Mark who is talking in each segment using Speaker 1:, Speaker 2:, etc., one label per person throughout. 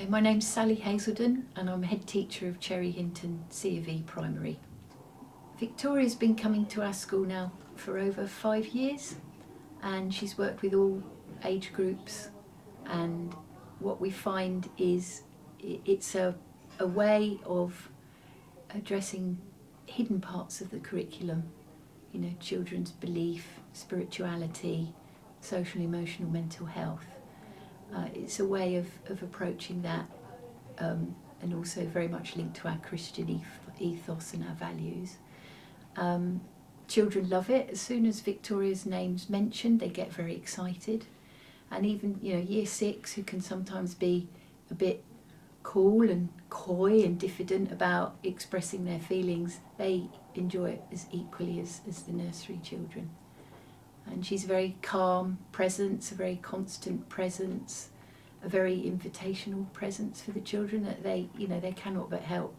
Speaker 1: My name's Sally Haiselden and I'm head teacher of Cherry Hinton C of E Primary. Victoria's been coming to our school now for over 5 years and she's worked with all age groups, and what we find is it's a way of addressing hidden parts of the curriculum, you know, children's belief, spirituality, social, emotional, mental health. It's a way of approaching that, and also very much linked to our Christian ethos and our values. Children love it. As soon as Victoria's name's mentioned, they get very excited. And even, you know, year 6, who can sometimes be a bit cool and coy and diffident about expressing their feelings, they enjoy it as equally as the nursery children. And she's a very calm presence, a very constant presence, a very invitational presence for the children, that they cannot but help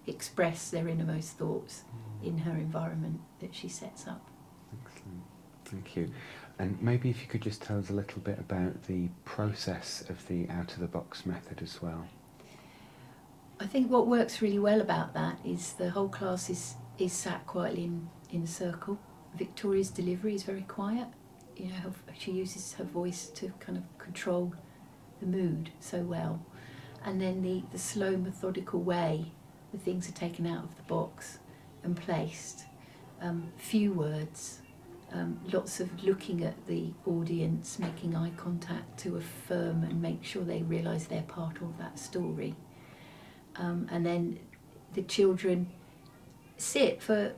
Speaker 1: express their innermost thoughts in her environment that she sets up.
Speaker 2: Excellent, thank you. And maybe if you could just tell us a little bit about the process of the out-of-the-box method as well.
Speaker 1: I think what works really well about that is the whole class is sat quietly in a circle. Victoria's delivery is very quiet. You know, she uses her voice to kind of control the mood so well. And then the slow, methodical way the things are taken out of the box and placed. Few words, lots of looking at the audience, making eye contact to affirm and make sure they realise they're part of that story. And then the children sit for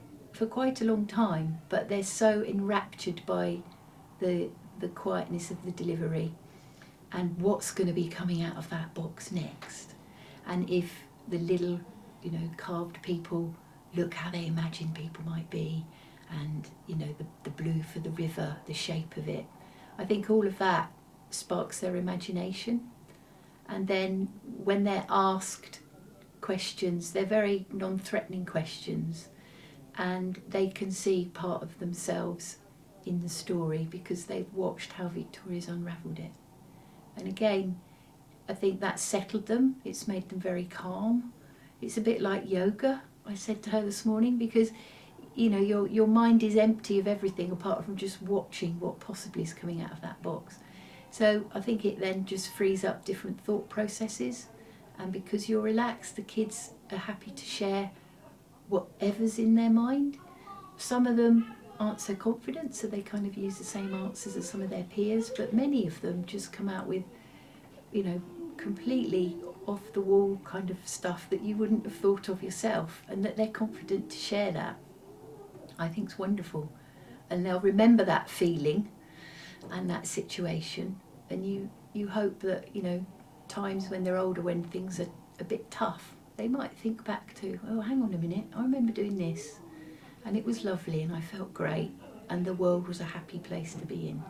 Speaker 1: quite a long time, but they're so enraptured by the quietness of the delivery and what's going to be coming out of that box next. And if the little, you know, carved people look how they imagine people might be, and, you know, the blue for the river, the shape of it, I think all of that sparks their imagination. And then when they're asked questions, they're very non-threatening questions, and they can see part of themselves in the story because they've watched how Victoria's unravelled it. And again, I think that's settled them. It's made them very calm. It's a bit like yoga, I said to her this morning, because, you know, your mind is empty of everything apart from just watching what possibly is coming out of that box. So I think it then just frees up different thought processes, and because you're relaxed, the kids are happy to share whatever's in their mind. Some of them aren't so confident, so they kind of use the same answers as some of their peers, but many of them just come out with, you know, completely off the wall kind of stuff that you wouldn't have thought of yourself, and that they're confident to share that. I think it's wonderful, and they'll remember that feeling and that situation, and you hope that, you know, times when they're older, when things are a bit tough, they might think back to, oh, hang on a minute, I remember doing this and it was lovely and I felt great and the world was a happy place to be in.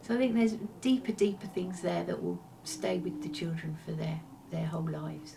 Speaker 1: So I think there's deeper things there that will stay with the children for their whole lives.